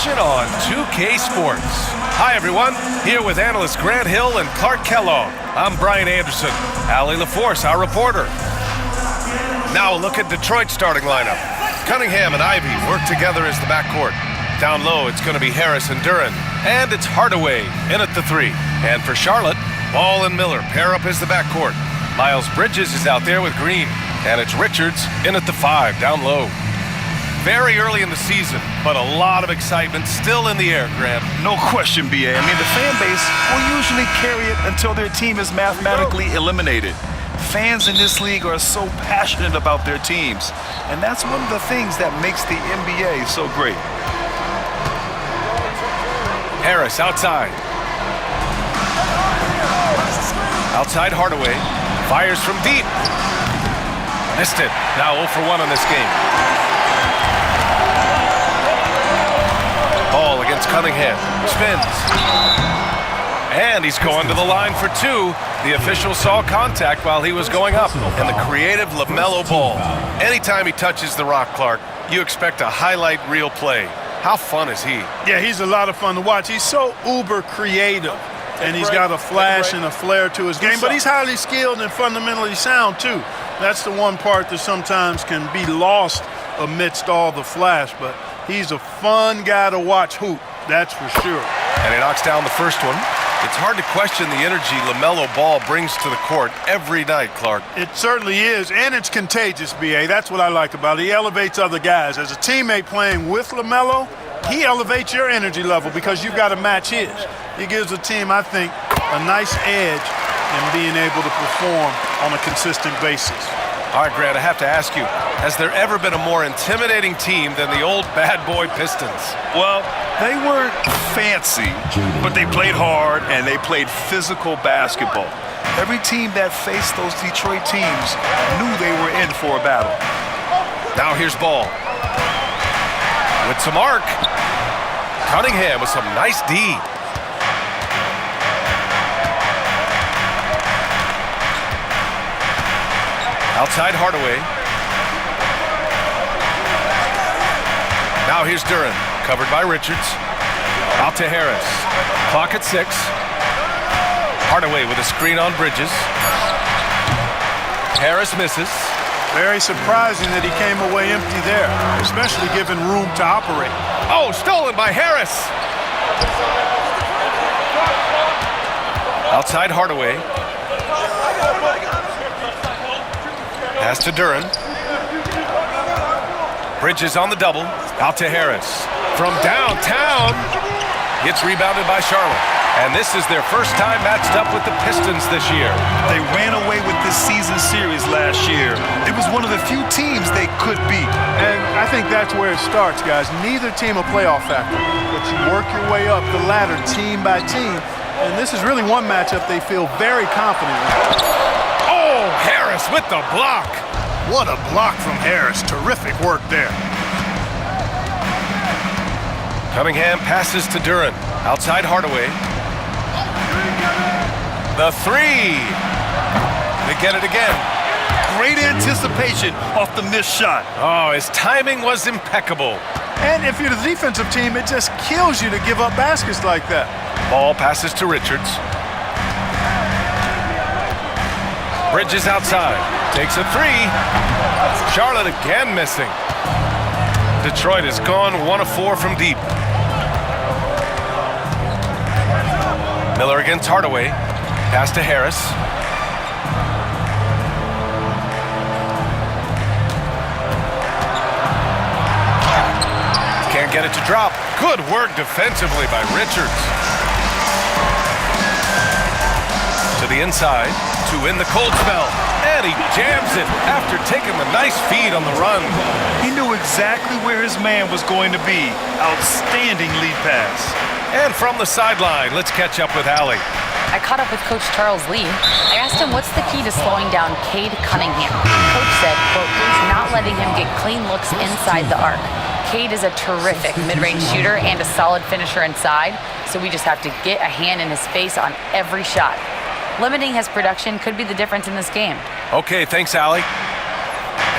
action on 2K Sports. Hi, everyone. Here with analysts Grant Hill and Clark Kellogg. I'm Brian Anderson. Allie LaForce, our reporter. Now a look at Detroit's starting lineup. Cunningham and Ivy work together as the backcourt. Down low, it's going to be Harris and Duren. And it's Hardaway in at the 3. And for Charlotte, Ball and Miller pair up as the backcourt. Miles Bridges is out there with Green. And it's Richards in at the 5, down low. Very early in the season, but a lot of excitement still in the air, Grant. No question, B.A. I mean, the fan base will usually carry it until their team is mathematically eliminated. Fans in this league are so passionate about their teams, and that's one of the things that makes the NBA so great. Harris outside. Outside Hardaway. Fires from deep. Missed it. Now 0 for 1 on this game. Ball against Cunningham. Spins. And he's going to the line for 2. The official saw contact while he was going up. And the creative LaMelo Ball. Anytime he touches the rock, Clark, you expect a highlight reel play. How fun is he? Yeah, he's a lot of fun to watch. He's so uber creative. And he's got a flash and a flair to his game. But he's highly skilled and fundamentally sound, too. That's the one part that sometimes can be lost amidst all the flash. But he's a fun guy to watch hoop, that's for sure. And he knocks down the first one. It's hard to question the energy LaMelo Ball brings to the court every night, Clark. It certainly is, and it's contagious, B.A. That's what I like about it. He elevates other guys. As a teammate playing with LaMelo, he elevates your energy level because you've got to match his. He gives the team, I think, a nice edge in being able to perform on a consistent basis. All right, Grant, I have to ask you, has there ever been a more intimidating team than the old bad boy Pistons? Well, they weren't fancy, but they played hard and they played physical basketball. Every team that faced those Detroit teams knew they were in for a battle. Now here's Ball. With some arc. Cunningham with some nice D. Outside Hardaway. Now here's Duren, covered by Richards. Out to Harris. Clock at 6. Hardaway with a screen on Bridges. Harris misses. Very surprising that he came away empty there, especially given room to operate. Oh, stolen by Harris. Outside Hardaway. Pass to Duren. Bridges on the double. Out to Harris. From downtown. Gets rebounded by Charlotte. And this is their first time matched up with the Pistons this year. They ran away with this season series last year. It was one of the few teams they could beat. And I think that's where it starts, guys. Neither team a playoff factor, but you work your way up the ladder team by team. And this is really one matchup they feel very confident in. Oh, Harris with the block. What a block from Harris. Terrific work there. Cunningham passes to Duren. Outside Hardaway. The 3. They get it again. Great anticipation off the missed shot. Oh, his timing was impeccable. And if you're the defensive team, it just kills you to give up baskets like that. Ball passes to Richards. Bridges outside. Takes a 3. Charlotte again missing. Detroit has gone 1 of 4 from deep. Miller against Hardaway. Pass to Harris. Can't get it to drop. Good work defensively by Richards. To the inside. To win the cold spell. And he jams it after taking the nice feed on the run. He knew exactly where his man was going to be. Outstanding lead pass. And from the sideline, let's catch up with Allie. I caught up with Coach Charles Lee. I asked him what's the key to slowing down Cade Cunningham. Coach said, quote, not letting him get clean looks inside the arc. Cade is a terrific mid-range shooter and a solid finisher inside, so we just have to get a hand in his face on every shot. Limiting his production could be the difference in this game. Okay, thanks, Allie.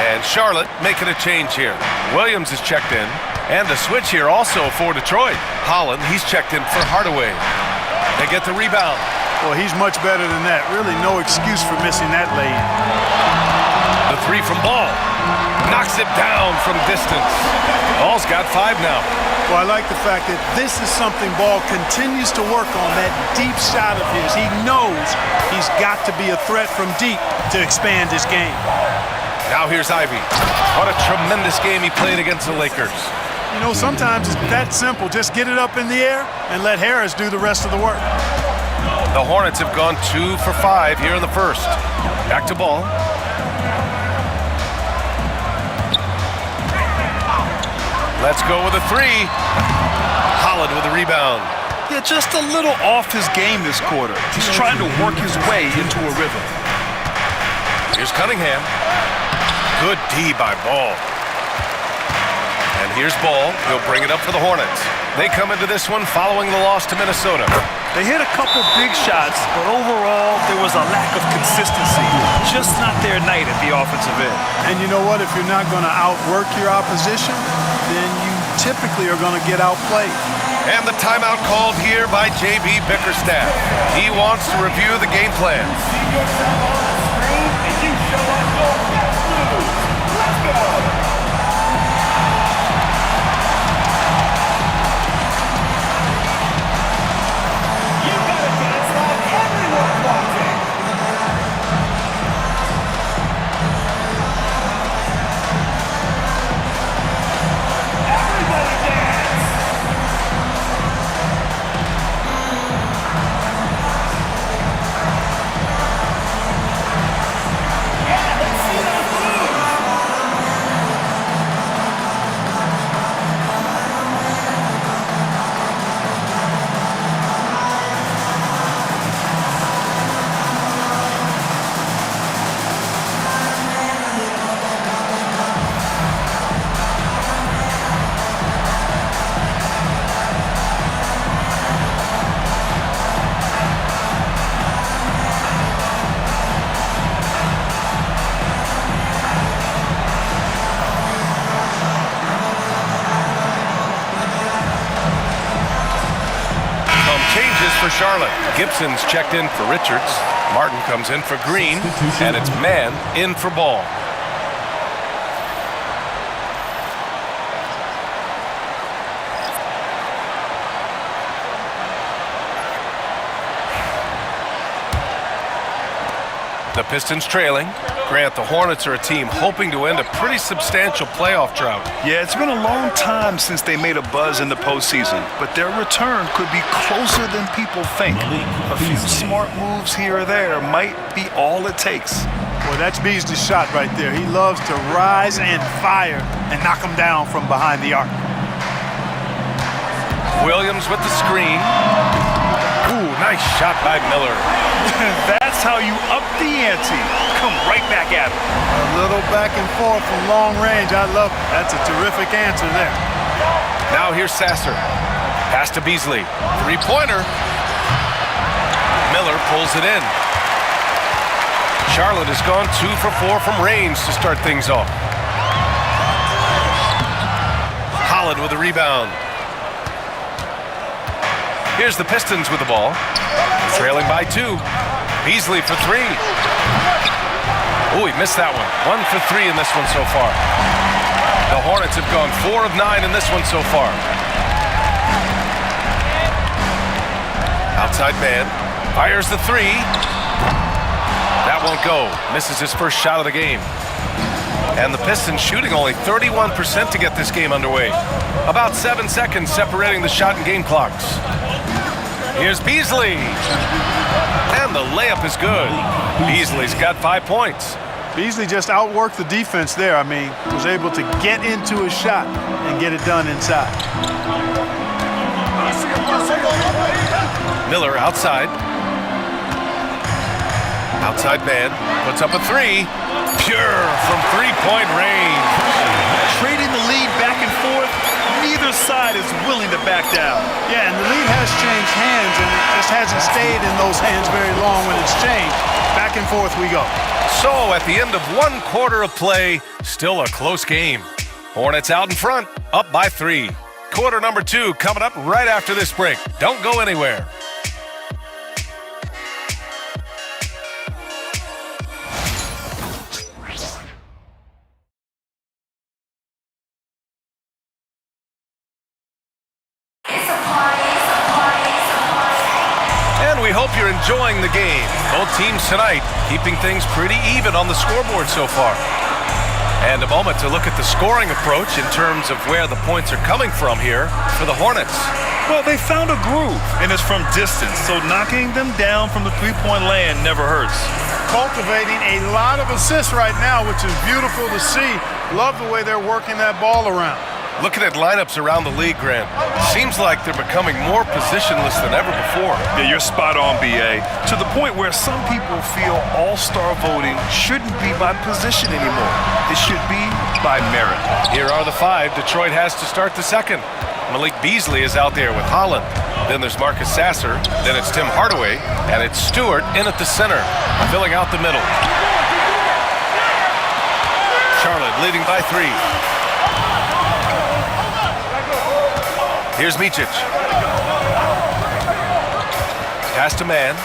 And Charlotte making a change here. Williams is checked in. And the switch here also for Detroit. Holland, he's checked in for Hardaway. They get the rebound. Well, he's much better than that. Really no excuse for missing that lay-in. The three from Ball. Knocks it down from distance. Ball's got 5 now. Well, I like the fact that this is something Ball continues to work on, that deep shot of his. He knows he's got to be a threat from deep to expand his game. Now here's Ivy. What a tremendous game he played against the Lakers. You know, sometimes it's that simple. Just get it up in the air and let Harris do the rest of the work. The Hornets have gone 2 for 5 here in the first. Back to Ball. Let's go with a 3. Holland with a rebound. Yeah, just a little off his game this quarter. He's trying to work his way into a rhythm. Here's Cunningham. Good D by Ball. And here's Ball. He'll bring it up for the Hornets. They come into this one following the loss to Minnesota. They hit a couple big shots, but overall, there was a lack of consistency. Just not their night at the offensive end. And you know what? If you're not going to outwork your opposition, then you typically are going to get outplayed. And the timeout called here by J.B. Bickerstaff. He wants to review the game plan. For Charlotte. Gibson's checked in for Richards. Martin comes in for Green. And it's Mann in for Ball. The Pistons trailing. Grant, the Hornets are a team hoping to end a pretty substantial playoff drought. Yeah, it's been a long time since they made a buzz in the postseason, but their return could be closer than people think. A few smart moves here or there might be all it takes. Well, that's Beasley's shot right there. He loves to rise and fire and knock them down from behind the arc. Williams with the screen. Ooh, nice shot by Miller. That's how you up the ante. Come right back at him. A little back and forth from long range. I love it. That's a terrific answer there. Now here's Sasser. Pass to Beasley. Three-pointer. Miller pulls it in. Charlotte has gone 2 for 4 from range to start things off. Holland with a rebound. Here's the Pistons with the ball. Trailing by 2. Beasley for 3. Oh, he missed that one. 1 for 3 in this one so far. The Hornets have gone 4 of 9 in this one so far. Outside man. Fires the 3. That won't go. Misses his first shot of the game. And the Pistons shooting only 31% to get this game underway. About 7 seconds separating the shot and game clocks. Here's Beasley. And the layup is good. Beasley's got 5 points. Beasley just outworked the defense there. I mean, was able to get into his shot and get it done inside. Miller outside. Outside man. Puts up a 3. Pure from three-point range. Trading the lead back and forth. Neither side is willing to back down. Yeah, and the lead has changed hands, and it just hasn't stayed in those hands very long when it's changed. Back and forth we go. So, at the end of 1 quarter of play, still a close game. Hornets out in front, up by 3. Quarter number 2 coming up right after this break. Don't go anywhere. And we hope you're enjoying the game. Both teams tonight keeping things pretty even on the scoreboard so far. And a moment to look at the scoring approach in terms of where the points are coming from here for the Hornets. Well, they found a groove, and it's from distance, so knocking them down from the three-point land never hurts. Cultivating a lot of assists right now, which is beautiful to see. Love the way they're working that ball around. Looking at lineups around the league, Grant, seems like they're becoming more positionless than ever before. Yeah, you're spot on, B.A. To the point where some people feel all-star voting shouldn't be by position anymore. It should be by merit. Here are the 5 Detroit has to start the second. Malik Beasley is out there with Holland. Then there's Marcus Sasser. Then it's Tim Hardaway. And it's Stewart in at the center, filling out the middle. Charlotte leading by 3. Here's Micic. Pass to man.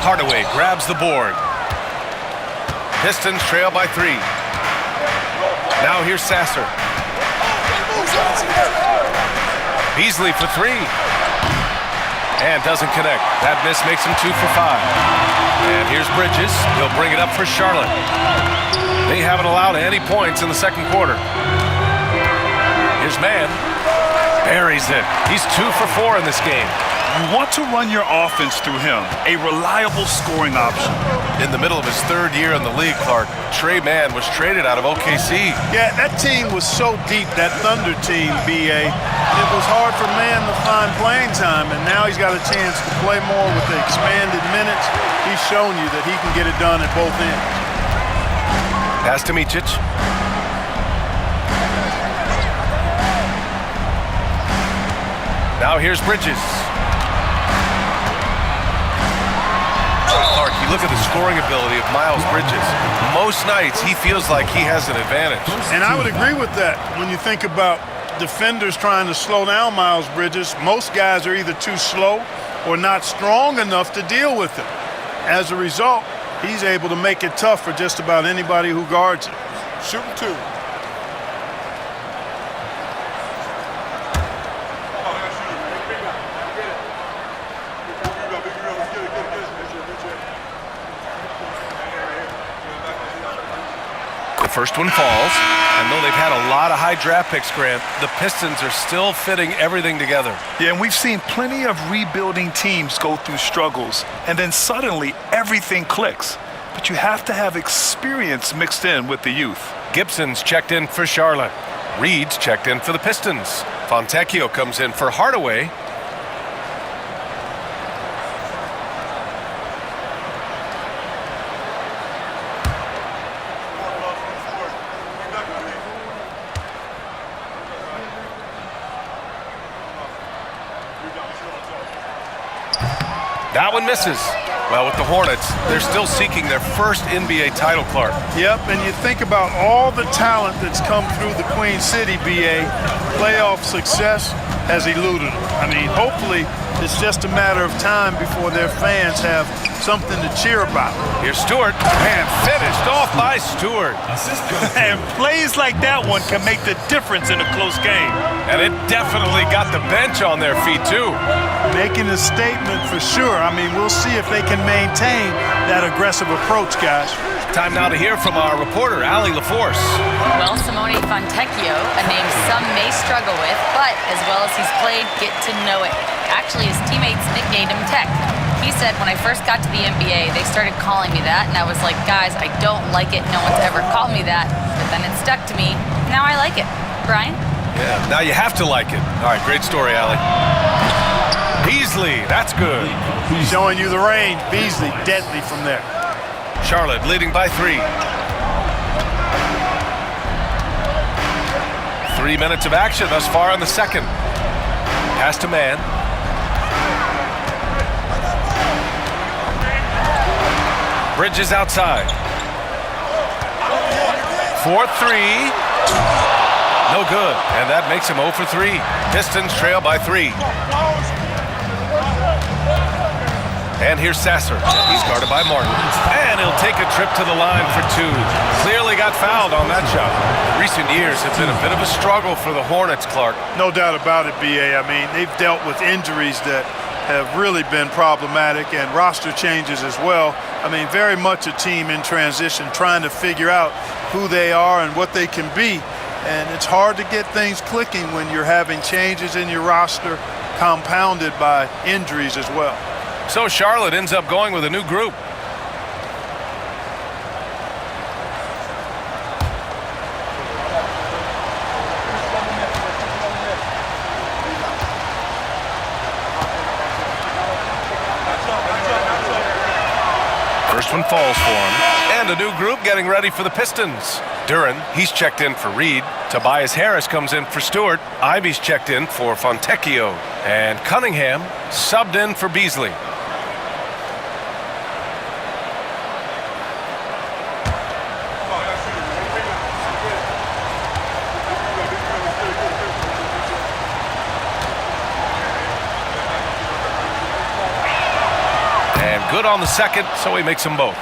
Hardaway grabs the board. Pistons trail by 3. Now here's Sasser. Beasley for 3. And doesn't connect. That miss makes him 2 for 5. And here's Bridges. He'll bring it up for Charlotte. They haven't allowed any points in the second quarter. Here's Mann. Buries it. He's 2 for 4 in this game. You want to run your offense through him, a reliable scoring option. In the middle of his 3rd year in the league, Clark, Trey Mann was traded out of OKC. Yeah, that team was so deep, that Thunder team, B.A. It was hard for Mann to find playing time, and now he's got a chance to play more with the expanded minutes. He's shown you that he can get it done at both ends. Pass to Micic. Now here's Bridges. Clark, you look at the scoring ability of Miles Bridges. Most nights he feels like he has an advantage. And I would agree with that. When you think about defenders trying to slow down Miles Bridges, most guys are either too slow or not strong enough to deal with him. As a result, he's able to make it tough for just about anybody who guards him. Shooting 2. The first one falls, and though they've had a lot of high draft picks, Grant, the Pistons are still fitting everything together. Yeah, and we've seen plenty of rebuilding teams go through struggles, and then suddenly everything clicks. But you have to have experience mixed in with the youth. Gibson's checked in for Charlotte. Reed's checked in for the Pistons. Fontecchio comes in for Hardaway. That one misses. Well, with the Hornets, they're still seeking their first NBA title, Clark. Yep, and you think about all the talent that's come through the Queen City, BA. Playoff success has eluded them. I mean, hopefully it's just a matter of time before their fans have something to cheer about. Here's Stewart, and finished off by Stewart. And plays like that one can make the difference in a close game. And it definitely got the bench on their feet, too. Making a statement for sure. I mean, we'll see if they can maintain that aggressive approach, guys. Time now to hear from our reporter, Allie LaForce. Well, Simone Fontecchio, a name some may struggle with, but as well as he's played, get to know it. Actually, his teammates nicknamed him Tech. He said, when I first got to the NBA, they started calling me that, and I was like, guys, I don't like it. No one's ever called me that. But then it stuck to me. Now I like it. Brian? Yeah, now you have to like it. All right, great story, Allie. Beasley, that's good. He's showing you the range. Beasley, deadly from there. Charlotte leading by 3. 3 minutes of action thus far in the second. Pass to Mann. Bridges outside. 4-3. No good, and that makes him 0 for 3. Pistons trail by 3. And here's Sasser. He's guarded by Martin. And he'll take a trip to the line for 2. Clearly got fouled on that shot. Recent years have been a bit of a struggle for the Hornets, Clark. No doubt about it, B.A. I mean, they've dealt with injuries that have really been problematic and roster changes as well. I mean, very much a team in transition, trying to figure out who they are and what they can be. And it's hard to get things clicking when you're having changes in your roster compounded by injuries as well. So Charlotte ends up going with a new group. First one falls for him. And a new group getting ready for the Pistons. Duran, he's checked in for Reed. Tobias Harris comes in for Stewart. Ivy's checked in for Fontecchio. And Cunningham subbed in for Beasley. And good on the second, so he makes them both.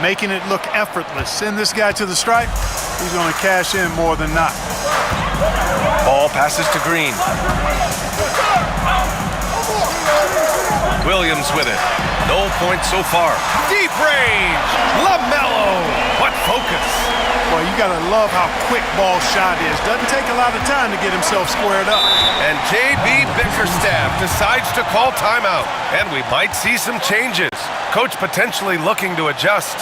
Making it look effortless. Send this guy to the stripe. He's going to cash in more than not. Ball passes to Green. Williams with it. No points so far. Deep range. LaMelo. What focus. Well, you got to love how quick ball shot is. Doesn't take a lot of time to get himself squared up. And J.B. Bickerstaff decides to call timeout. And we might see some changes. Coach potentially looking to adjust.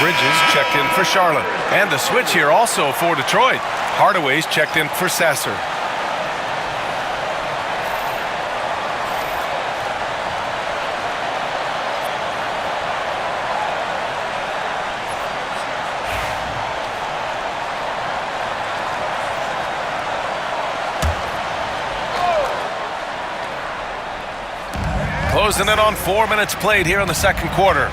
Bridges checked in for Charlotte. And the switch here also for Detroit. Hardaway's checked in for Sasser. Closing in on 4 minutes played here in the second quarter.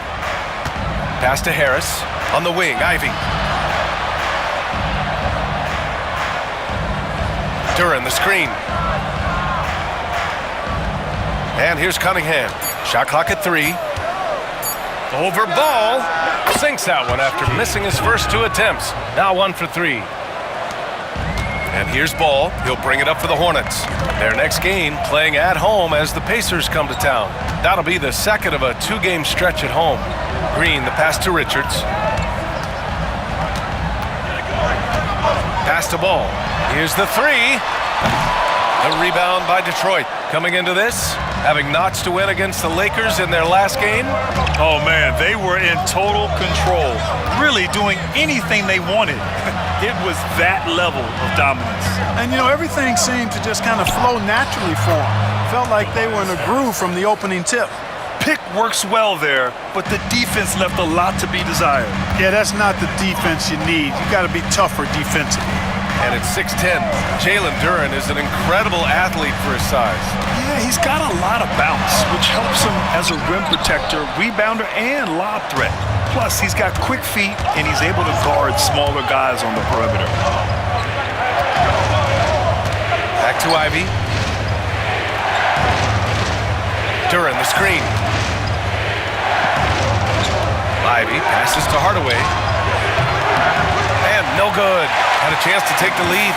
Pass to Harris. On the wing, Ivy. Duran, the screen. And here's Cunningham. Shot clock at 3. Over ball. Sinks that one after missing his first 2 attempts. Now 1 for 3. And here's Ball. He'll bring it up for the Hornets. Their next game playing at home as the Pacers come to town. That'll be the second of a 2-game stretch at home. Green, the pass to Richards. Pass to Ball. Here's the 3. The rebound by Detroit. Coming into this, having notched to win against the Lakers in their last game. Oh, man, they were in total control, really doing anything they wanted. It was that level of dominance. And, you know, everything seemed to just kind of flow naturally for them. Felt like they were in a groove from the opening tip. Pick works well there, but the defense left a lot to be desired. Yeah, that's not the defense you need. You got to be tougher defensively. And it's 6'10". Jalen Duren is an incredible athlete for his size. Yeah, he's got a lot of bounce, which helps him as a rim protector, rebounder, and lob threat. Plus, he's got quick feet, and he's able to guard smaller guys on the perimeter. Back to Ivy. Duren, the screen. Ivy passes to Hardaway. And no good. Had a chance to take the lead.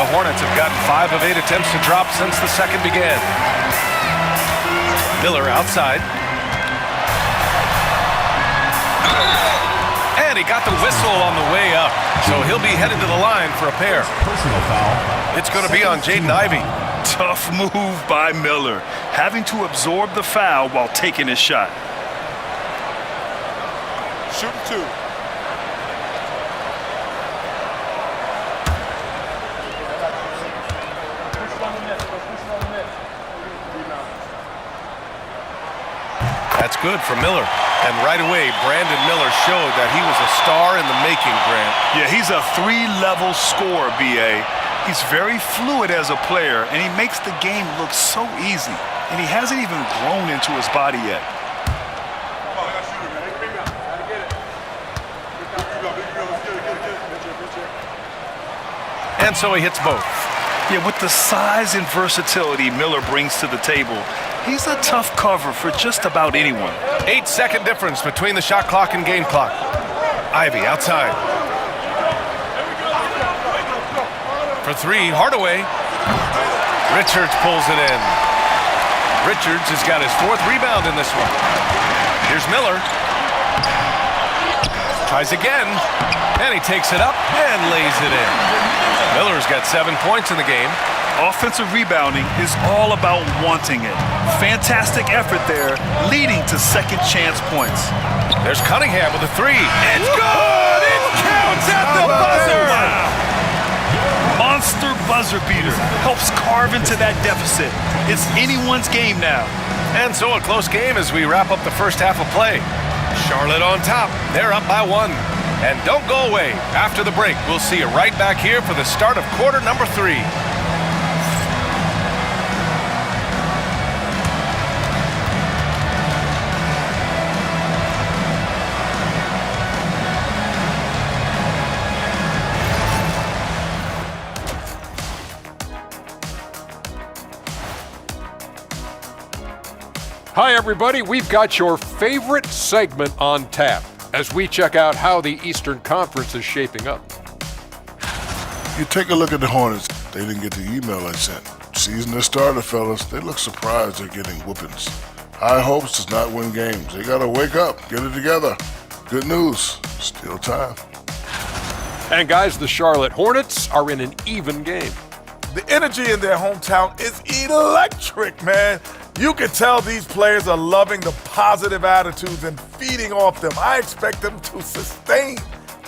The Hornets have gotten 5 of 8 attempts to drop since the second began. Miller outside. And he got the whistle on the way up. So he'll be headed to the line for a pair. Personal foul. It's going to be on Jaden Ivey. Tough move by Miller, having to absorb the foul while taking his shot. Shoot 2. That's good for Miller. And right away, Brandon Miller showed that he was a star in the making, Grant. Yeah, he's a 3-level scorer, B.A. He's very fluid as a player, and he makes the game look so easy. And he hasn't even grown into his body yet. And so he hits both. Yeah, with the size and versatility Miller brings to the table, he's a tough cover for just about anyone. 8-second difference between the shot clock and game clock. Ivy outside. For 3, Hardaway. Richards pulls it in. Richards has got his 4th rebound in this one. Here's Miller. Tries again. And he takes it up and lays it in. Miller's got 7 points in the game. Offensive rebounding is all about wanting it. Fantastic effort there, leading to second chance points. There's Cunningham with a 3. It's good! It counts at the buzzer! Wow. Monster buzzer beater helps carve into that deficit. It's anyone's game now. And so a close game as we wrap up the first half of play. Charlotte on top. They're up by 1. And don't go away. After the break, we'll see you right back here for the start of quarter number 3. Hi, everybody. We've got your favorite segment on tap as we check out how the Eastern Conference is shaping up. You take a look at the Hornets. They didn't get the email I sent. Season has started, fellas. They look surprised they're getting whoopings. High hopes does not win games. They got to wake up, get it together. Good news, still time. And guys, the Charlotte Hornets are in an even game. The energy in their hometown is electric, man. You can tell these players are loving the positive attitudes and feeding off them. I expect them to sustain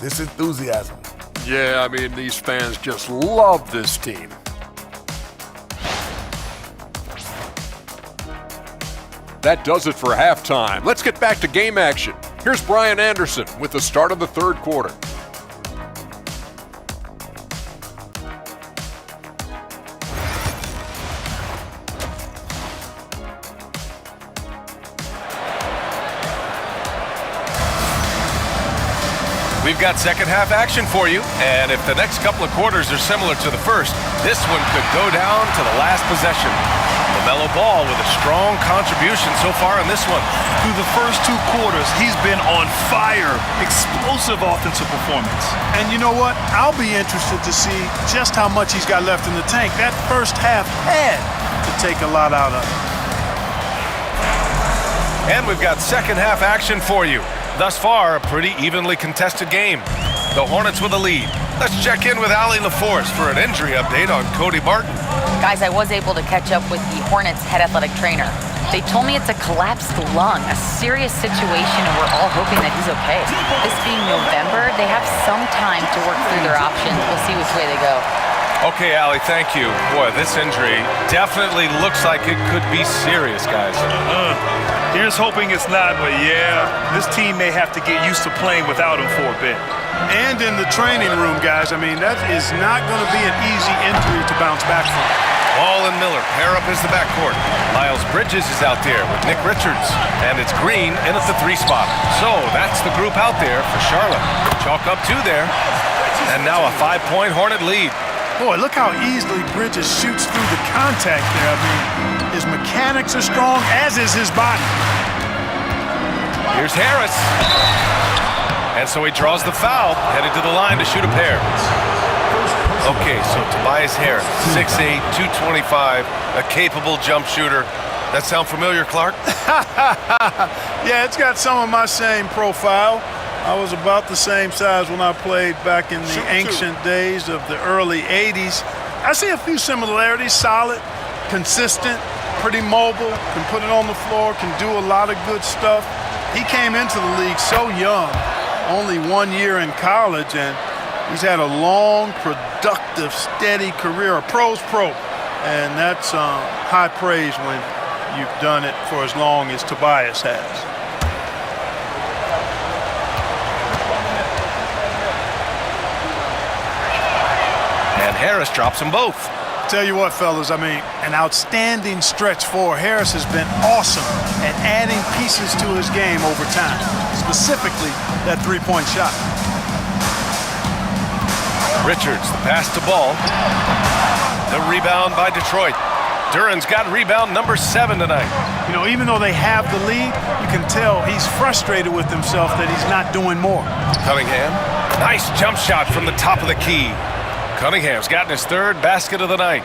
this enthusiasm. Yeah, I mean, these fans just love this team. That does it for halftime. Let's get back to game action. Here's Brian Anderson with the start of the third quarter. We've got second half action for you, and if the next couple of quarters are similar to the first, this one could go down to the last possession. LaMelo Ball with a strong contribution so far in this one. Through the first 2 quarters, he's been on fire. Explosive offensive performance. And you know what? I'll be interested to see just how much he's got left in the tank. That first half had to take a lot out of it. And we've got second half action for you. Thus far, a pretty evenly contested game. The Hornets with a lead. Let's check in with Allie LaForce for an injury update on Cody Martin. Guys, I was able to catch up with the Hornets head athletic trainer. They told me it's a collapsed lung, a serious situation, and we're all hoping that he's okay. This being November, they have some time to work through their options. We'll see which way they go. Okay, Allie, thank you. Boy, this injury definitely looks like it could be serious, guys. Here's hoping it's not, but yeah, this team may have to get used to playing without him for a bit. And in the training room, guys, I mean, that is not going to be an easy injury to bounce back from. Ball and Miller pair up as the backcourt. Miles Bridges is out there with Nick Richards, and it's Green in at the 3 spot. So that's the group out there for Charlotte. Chalk up 2 there, and now a 5-point Hornet lead. Boy, look how easily Bridges shoots through the contact there. I mean, his mechanics are strong, as is his body. Here's Harris. And so he draws the foul, headed to the line to shoot a pair. Okay, so Tobias Harris, 6'8", 225, a capable jump shooter. That sound familiar, Clark? Yeah, it's got some of my same profile. I was about the same size when I played back in the ancient days of the early 80s. I see a few similarities. Solid, consistent, pretty mobile, can put it on the floor, can do a lot of good stuff. He came into the league so young, only 1 year in college, and he's had a long, productive, steady career, a pro's pro. And that's high praise when you've done it for as long as Tobias has. And Harris drops them both. Tell you what, fellas, I mean, an outstanding stretch for Harris has been awesome at adding pieces to his game over time, specifically that three-point shot. Richards, the pass to Ball. The rebound by Detroit. Duran's got rebound number 7 tonight. You know, even though they have the lead, you can tell he's frustrated with himself that he's not doing more. Cunningham, nice jump shot from the top of the key. Cunningham's gotten his 3rd basket of the night.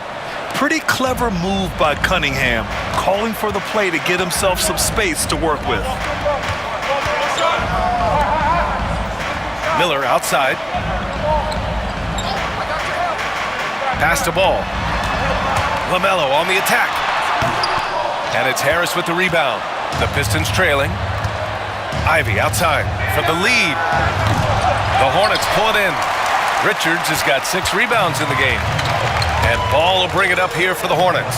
Pretty clever move by Cunningham, calling for the play to get himself some space to work with. Miller outside. Pass to Ball. LaMelo on the attack. And it's Harris with the rebound. The Pistons trailing. Ivy outside for the lead. The Hornets pull it in. Richards has got 6 rebounds in the game. And Ball will bring it up here for the Hornets.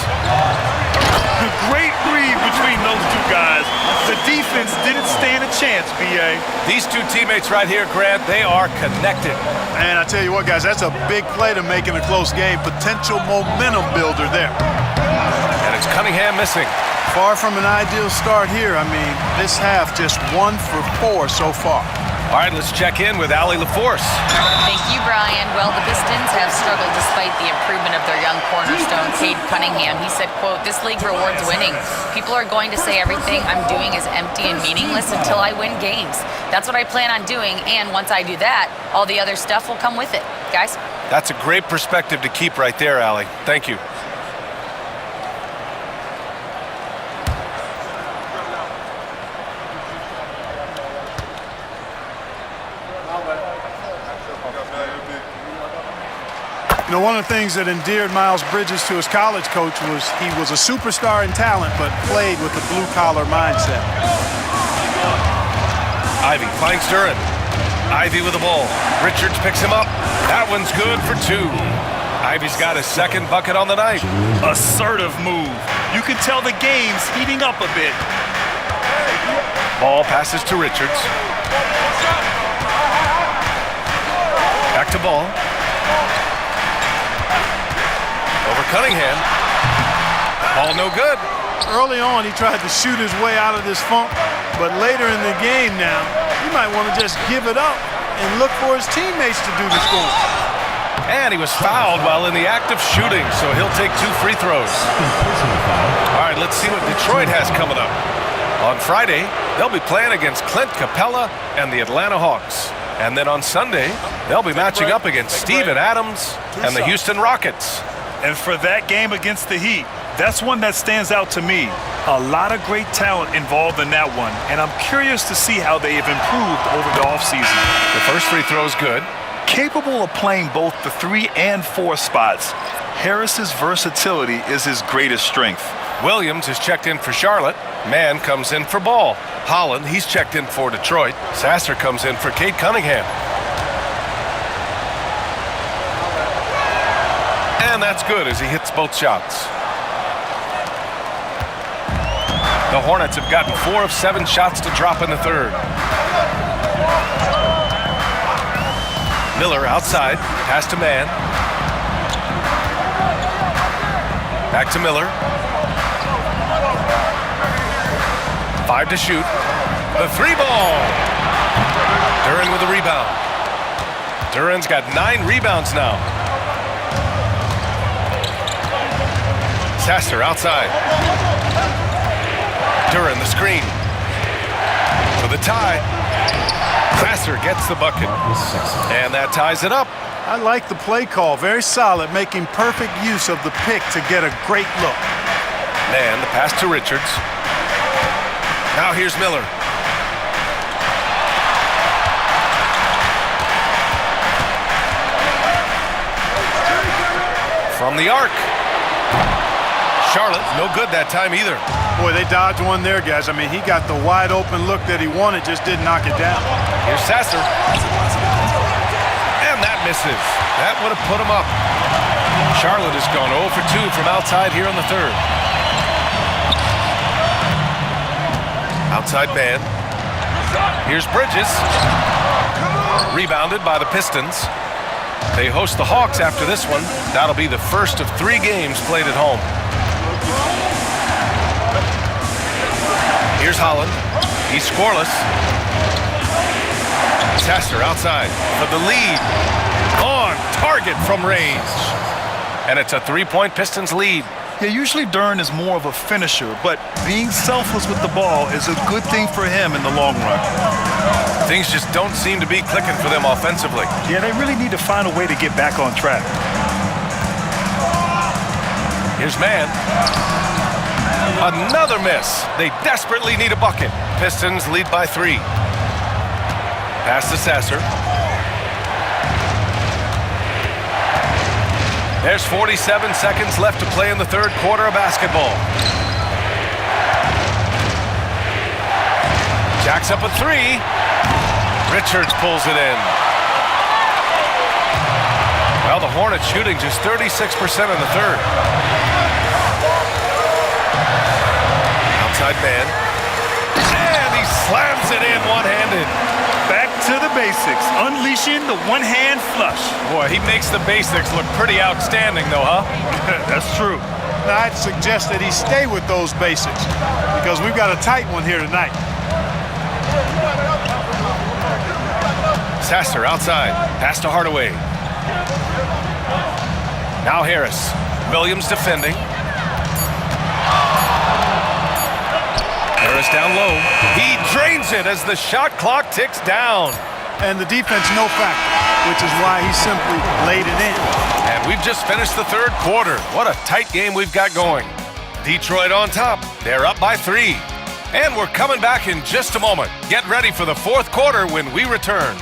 The great read between those 2 guys. The defense didn't stand a chance, B.A. These 2 teammates right here, Grant, they are connected. And I tell you what, guys, that's a big play to make in a close game. Potential momentum builder there. And it's Cunningham missing. Far from an ideal start here. I mean, this half just 1 for 4 so far. All right, let's check in with Allie LaForce. Thank you, Brian. Well, the Pistons have struggled despite the improvement of their young cornerstone, Cade Cunningham. He said, quote, "This league rewards winning. People are going to say everything I'm doing is empty and meaningless until I win games. That's what I plan on doing, and once I do that, all the other stuff will come with it." Guys? That's a great perspective to keep right there, Allie. Thank you. You know, one of the things that endeared Miles Bridges to his college coach was he was a superstar in talent, but played with a blue-collar mindset. Ivy finds Duran. Ivy with the ball. Richards picks him up. That one's good for 2. Ivy's got his 2nd bucket on the night. Assertive move. You can tell the game's heating up a bit. Ball passes to Richards. Back to Ball. Over Cunningham. Ball no good. Early on, he tried to shoot his way out of this funk, but later in the game now, he might want to just give it up and look for his teammates to do the scoring. And he was fouled while in the act of shooting, so he'll take 2 free throws. All right, let's see what Detroit has coming up. On Friday, they'll be playing against Clint Capella and the Atlanta Hawks. And then on Sunday, they'll be matching up against Steven Adams and the Houston Rockets. And for that game against the Heat, that's one that stands out to me. A lot of great talent involved in that one, and I'm curious to see how they have improved over the offseason. The first free throw is good. Capable of playing both the 3 and 4 spots, Harris's versatility is his greatest strength. Williams is checked in for Charlotte. Mann comes in for Ball. Holland, he's checked in for Detroit. Sasser comes in for Cade Cunningham. And that's good as he hits both shots. The Hornets have gotten 4 of 7 shots to drop in the third. Miller outside, pass to Mann. Back to Miller. 5 to shoot. The 3-ball. Duren with a rebound. Duren's got 9 rebounds now. Sasser outside. Duren the screen. For the tie. Sasser gets the bucket. And that ties it up. I like the play call. Very solid, making perfect use of the pick to get a great look. Mann, the pass to Richards. Now here's Miller. From the arc. Charlotte, no good that time either. Boy, they dodged one there, guys. I mean, he got the wide open look that he wanted, just didn't knock it down. Here's Sasser. And that misses. That would have put him up. Charlotte has gone 0 for 2 from outside here in the third. Outside man. Here's Bridges. Rebounded by the Pistons. They host the Hawks after this one. That'll be the first of 3 games played at home. Here's Holland. He's scoreless. Sasser outside for the lead. On target from range. And it's a 3-point Pistons lead. Yeah, usually Duren is more of a finisher, but being selfless with the ball is a good thing for him in the long run. Things just don't seem to be clicking for them offensively. Yeah, they really need to find a way to get back on track. Here's Mann. Another miss. They desperately need a bucket. Pistons lead by 3. Pass to Sasser. There's 47 seconds left to play in the third quarter of basketball. Jacks up a 3. Richards pulls it in. Well, the Hornets shooting just 36% in the third. Outside man. And he slams it in one-handed. Back to the basics, unleashing the one-hand flush. Boy, he makes the basics look pretty outstanding, though, huh? That's true. Now, I'd suggest that he stay with those basics because we've got a tight one here tonight. Sasser outside. Pass to Hardaway. Now Harris. Williams defending. Harris down low. He drains it as the shot clock ticks down. And the defense no factor, which is why he simply laid it in. And we've just finished the third quarter. What a tight game we've got going. Detroit on top. They're up by 3. And we're coming back in just a moment. Get ready for the fourth quarter when we return.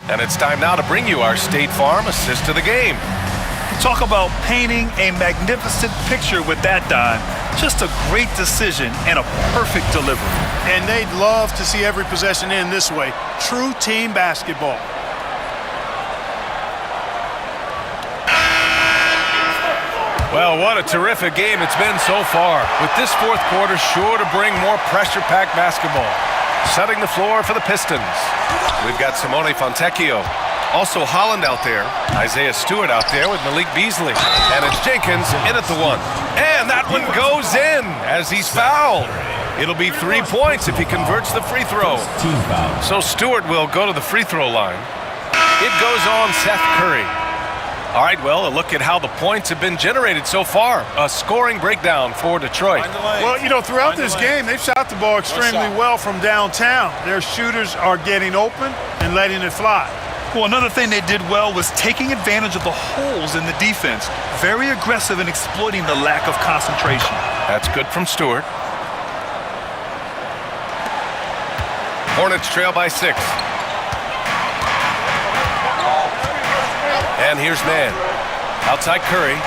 And it's time now to bring you our State Farm assist to the game. Talk about painting a magnificent picture with that dime. Just a great decision and a perfect delivery. And they'd love to see every possession end this way. True team basketball. Well, what a terrific game it's been so far. With this fourth quarter sure to bring more pressure-packed basketball. Setting the floor for the Pistons. We've got Simone Fontecchio. Also Holland out there. Isaiah Stewart out there with Malik Beasley. And it's Jenkins in at the 1. And that one goes in as he's fouled. It'll be 3 points if he converts the free throw. So Stewart will go to the free throw line. It goes on Seth Curry. All right, well, a look at how the points have been generated so far. A scoring breakdown for Detroit. Well, you know, throughout this game, they've shot the ball extremely well from downtown. Their shooters are getting open and letting it fly. Well, another thing they did well was taking advantage of the holes in the defense. Very aggressive in exploiting the lack of concentration. That's good from Stewart. Hornets trail by 6. And here's Mann. Outside Curry.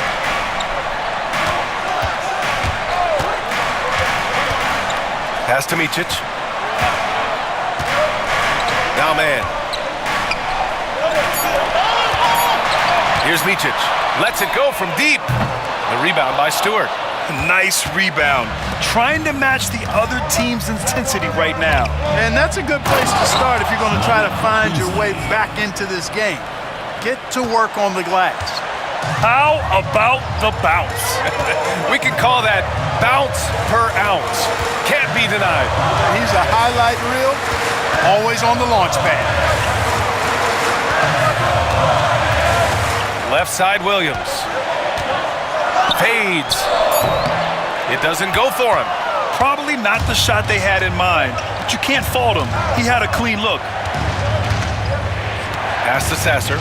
Pass to Micic. Now man. Here's Micic. Lets it go from deep. The rebound by Stewart. Nice rebound. Trying to match the other team's intensity right now. And that's a good place to start if you're going to try to find your way back into this game. Get to work on the glass. How about the bounce? We can call that bounce per ounce. Can't be denied. He's a highlight reel, always on the launch pad. Left side Williams. Fades. It doesn't go for him. Probably not the shot they had in mind, but you can't fault him. He had a clean look. Pass to Sasser.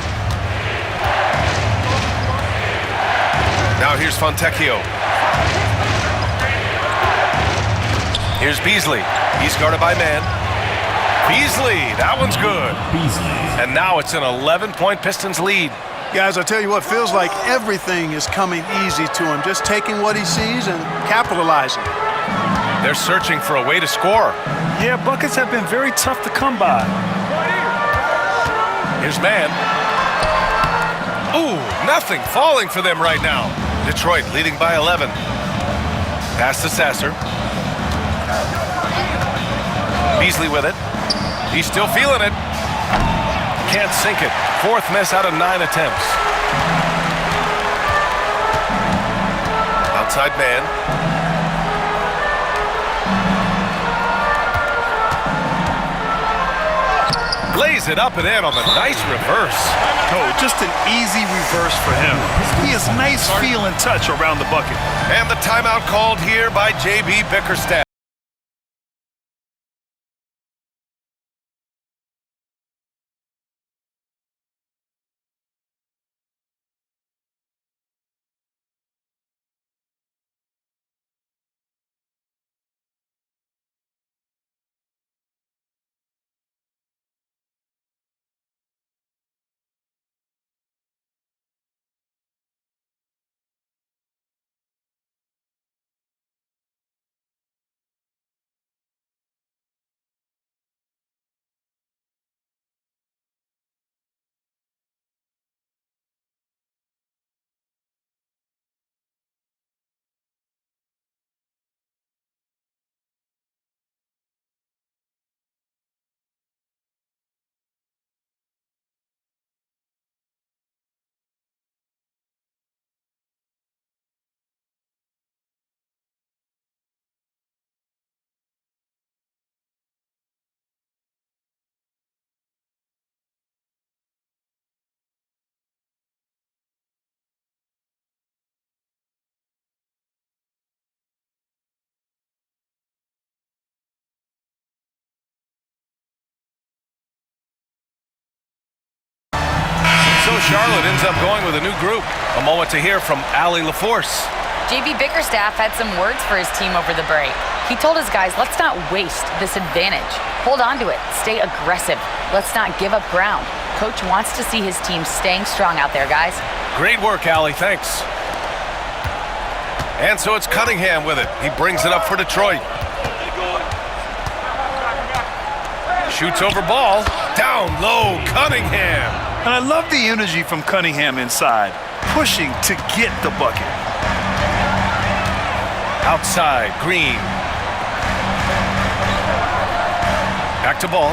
Now here's Fontecchio. Here's Beasley. He's guarded by man. Beasley, that one's good. And now it's an 11-point Pistons lead. Guys, I tell you what, feels like everything is coming easy to him. Just taking what he sees and capitalizing. They're searching for a way to score. Yeah, buckets have been very tough to come by. Here's man. Ooh, nothing falling for them right now. Detroit leading by 11. Pass to Sasser. Beasley with it. He's still feeling it. Can't sink it. Fourth miss out of 9 attempts. Outside man. Lays it up and in on the nice reverse. Oh, just an easy reverse for him. He has nice feel and touch around the bucket. And the timeout called here by J.B. Bickerstaff. So Charlotte ends up going with a new group. A moment to hear from Allie LaForce. J.B. Bickerstaff had some words for his team over the break. He told his guys, let's not waste this advantage. Hold on to it. Stay aggressive. Let's not give up ground. Coach wants to see his team staying strong out there, guys. Great work, Allie. Thanks. And so it's Cunningham with it. He brings it up for Detroit. Shoots over ball. Down low, Cunningham. And I love the energy from Cunningham inside, pushing to get the bucket. Outside, Green. Back to ball.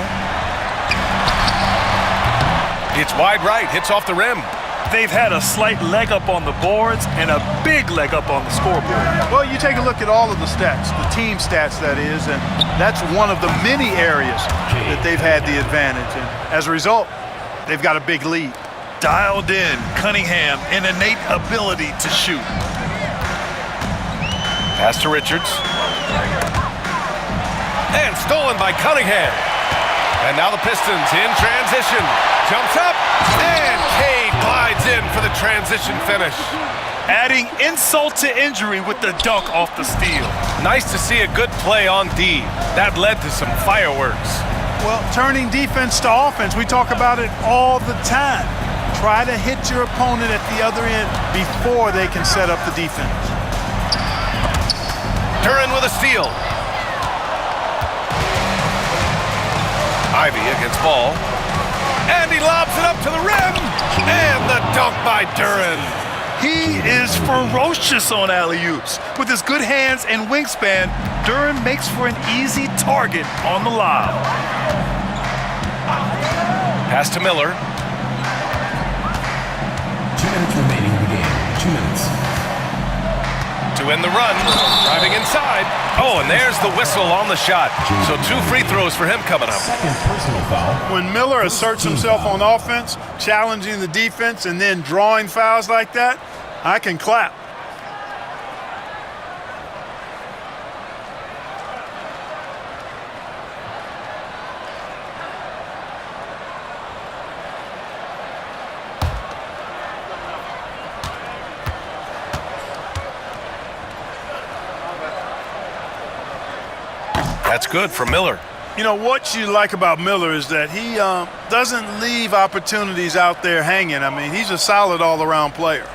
It's wide right, hits off the rim. They've had a slight leg up on the boards and a big leg up on the scoreboard. Well, you take a look at all of the stats, the team stats that is, and that's one of the many areas that they've had the advantage. And as a result, they've got a big lead. Dialed in, Cunningham, an innate ability to shoot. Pass to Richards. And stolen by Cunningham. And now the Pistons in transition. Jumps up, and Cade glides in for the transition finish. Adding insult to injury with the dunk off the steal. Nice to see a good play on D. That led to some fireworks. Well, turning defense to offense, we talk about it all the time. Try to hit your opponent at the other end before they can set up the defense. Duran with a steal. Ivy against Ball. And he lobs it up to the rim. And the dunk by Duren. He is ferocious on alley-oops. With his good hands and wingspan, Duren makes for an easy target on the lob. Pass to Miller. 2 minutes remaining in the game. 2 minutes. To end the run, driving inside. Oh, and there's the whistle on the shot. So 2 free throws for him coming up. Second personal foul. When Miller asserts himself on offense, challenging the defense, and then drawing fouls like that, I can clap. That's good for Miller. You know, what you like about Miller is that he doesn't leave opportunities out there hanging. I mean, he's a solid all-around player.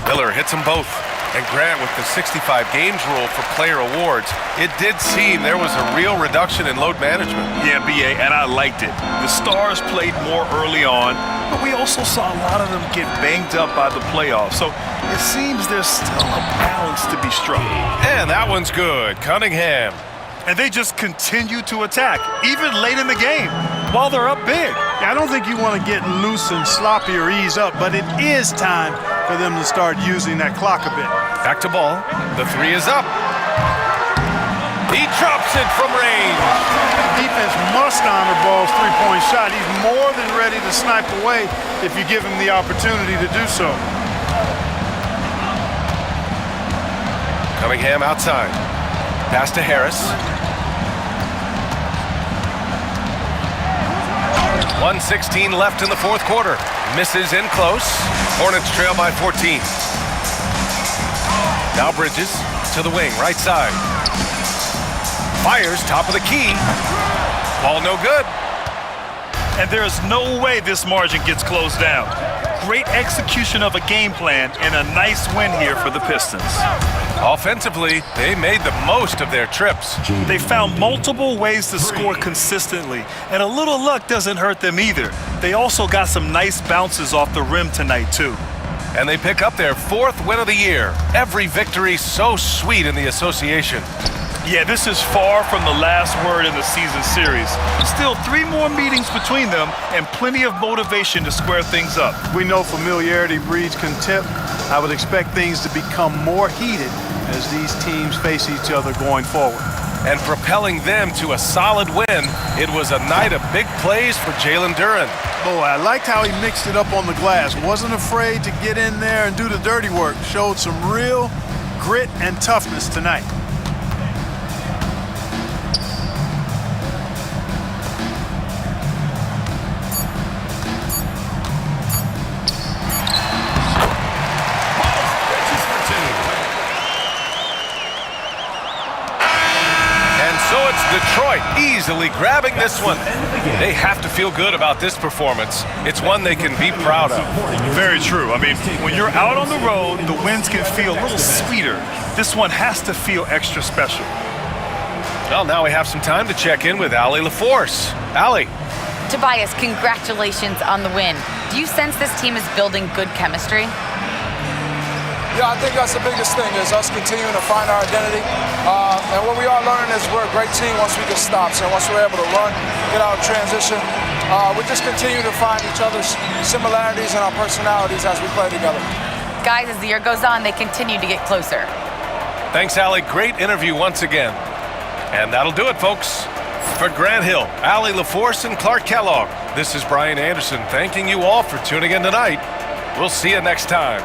Miller hits them both. And Grant, with the 65 games rule for player awards, it did seem there was a real reduction in load management. Yeah, BA, and I liked it. The Stars played more early on, but we also saw a lot of them get banged up by the playoffs. So it seems there's still a balance to be struck. And that one's good. Cunningham. And they just continue to attack, even late in the game, while they're up big. I don't think you want to get loose and sloppy or ease up, but it is time for them to start using that clock a bit. Back to Ball. The 3 is up. He drops it from range. Defense must honor Ball's three-point shot. He's more than ready to snipe away if you give him the opportunity to do so. Cunningham outside. Pass to Harris. 1:16 left in the fourth quarter. Misses in close. Hornets trail by 14. Now Bridges to the wing, right side. Fires, top of the key. Ball no good. And there is no way this margin gets closed down. Great execution of a game plan and a nice win here for the Pistons. Offensively, they made the most of their trips. They found multiple ways to score consistently, and a little luck doesn't hurt them either. They also got some nice bounces off the rim tonight, too. And they pick up their 4th win of the year. Every victory so sweet in the association. Yeah, this is far from the last word in the season series. Still 3 more meetings between them and plenty of motivation to square things up. We know familiarity breeds contempt. I would expect things to become more heated as these teams face each other going forward. And propelling them to a solid win, it was a night of big plays for Jalen Duren. Boy, I liked how he mixed it up on the glass. Wasn't afraid to get in there and do the dirty work. Showed some real grit and toughness tonight. Detroit easily grabbing this one. They have to feel good about this performance. It's one they can be proud of. Very true. I mean, when you're out on the road, the wins can feel a little sweeter. This one has to feel extra special. Well, now we have some time to check in with Allie LaForce. Allie. Tobias, congratulations on the win. Do you sense this team is building good chemistry? Yeah, I think that's the biggest thing is us continuing to find our identity. And what we are learning is we're a great team once we get stops. And once we're able to run, get out of transition, we just continue to find each other's similarities and our personalities as we play together. Guys, as the year goes on, they continue to get closer. Thanks, Allie. Great interview once again. And that'll do it, folks. For Grant Hill, Allie LaForce, and Clark Kellogg, this is Brian Anderson thanking you all for tuning in tonight. We'll see you next time.